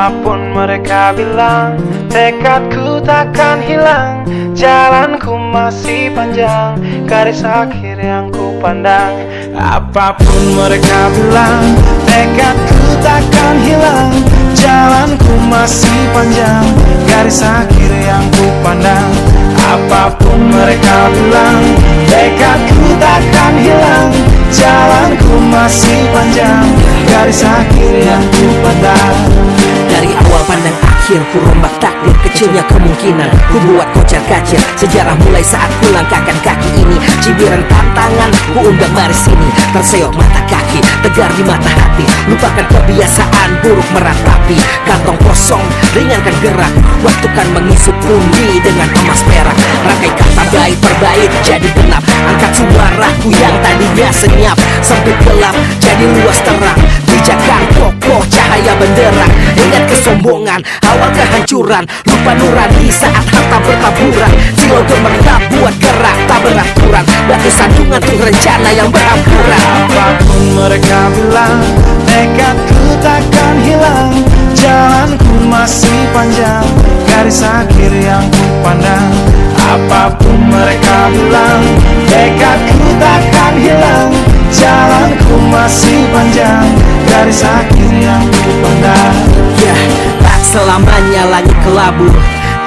Apapun mereka bilang, tekadku takkan hilang. Jalanku masih panjang, garis akhir yang ku pandang. Apapun mereka bilang, tekadku takkan hilang. Jalanku masih panjang, garis akhir yang ku pandang. Apapun mereka bilang, tekadku takkan hilang. Jalanku masih panjang, garis akhir yang ku pandang. Dari awal pandang akhir, ku rombak takdir, kecilnya kemungkinan ku buat kocar kacir. Sejarah mulai saat ku langkahkan kaki ini. Cibiran tantangan ku undang mari sini. Terseok mata kaki, tegar di mata hati. Lupakan kebiasaan buruk meratapi. Kantong kosong, ringankan gerak. Waktu kan mengisi pundi dengan emas perak. Rangkai kata bait per bait jadi genap. Angkat suaraku yang tadinya senyap. Sempit gelap jadi luas terang. Pijakan kokoh cahaya benderang. Ingat kesombongan, awal kehancuran. Lupa nurani saat harta bertaburan. Silau gemerlap buat gerak tak beraturan. Batu sandungan tuh rencana yang berhamburan. Apapun mereka bilang, tekadku takkan hilang. Jalanku masih panjang, garis akhir yang ku pandang. Apapun mereka bilang, tekadku takkan hilang. Jalanku masih panjang, garis akhir yang ku pandang. Ya, tak selamanya langit kelabu,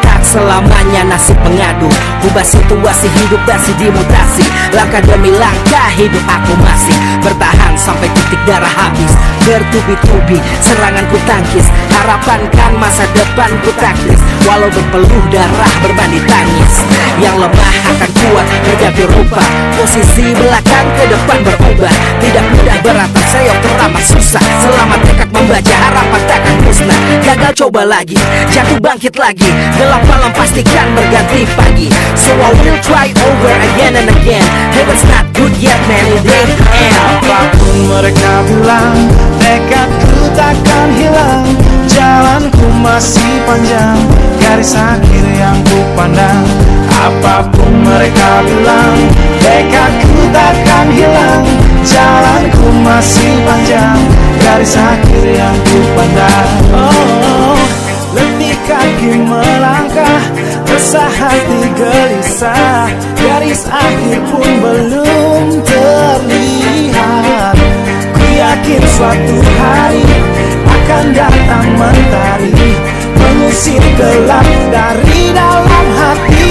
tak selamanya nasib pengadu. Ubah situasi hidup masih dimutasi. Langkah demi langkah hidup aku masih bertahan sampai titik darah habis. Bertubi-tubi serangan ku tangkis. Harapan kan masa depan ku taktis. Walau berpeluh darah berbanding tangis. Yang lemah akan kuat berganti rupa. Posisi belakang ke depan berubah. Tidak mudah beratap seyok teramat susah. Selamat tekad membaca harapan takkan musnah. Gagal coba lagi, jatuh bangkit lagi. Gelap malam pastikan berganti pagi. So I will try over again and again. Heaven's not good yet man, it ain't the end. Apapun mereka bilang, tekadku takkan hilang. Jalanku masih panjang, garis akhir yang ku pandang. Apapun mereka bilang, tekadku takkan hilang. Jalanku masih panjang, garis akhir yang ku pandang. Oh, letih kaki melangkah, resah hati gelisah. Garis akhir pun belum terlihat. Ku yakin suatu hari akan datang mentari, mengusir gelap dari dalam hati.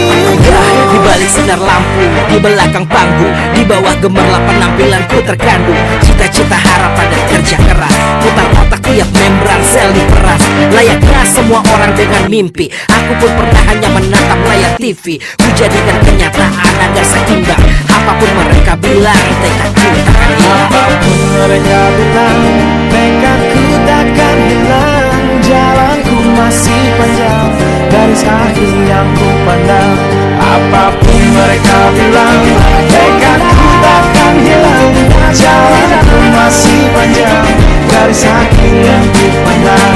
Di balik sinar lampu, di belakang panggung, di bawah gemerlap penampilanku terkandung. Cita-cita, harapan dan kerja keras. Putar otak tiap membran sel diperas. Layaknya semua orang dengan mimpi, aku pun pernah hanya menatap layar TV. Ku jadikan kenyataan agar seimbang. Apapun mereka bilang, tekadku takkan hilang. Apapun mereka bilang, tekadku takkan hilang. Jalanku masih panjang, garis akhir yang ku pandang. Apapun mereka bilang, tekadku takkan hilang. Jalanku masih panjang, garis akhir yang ku pandang.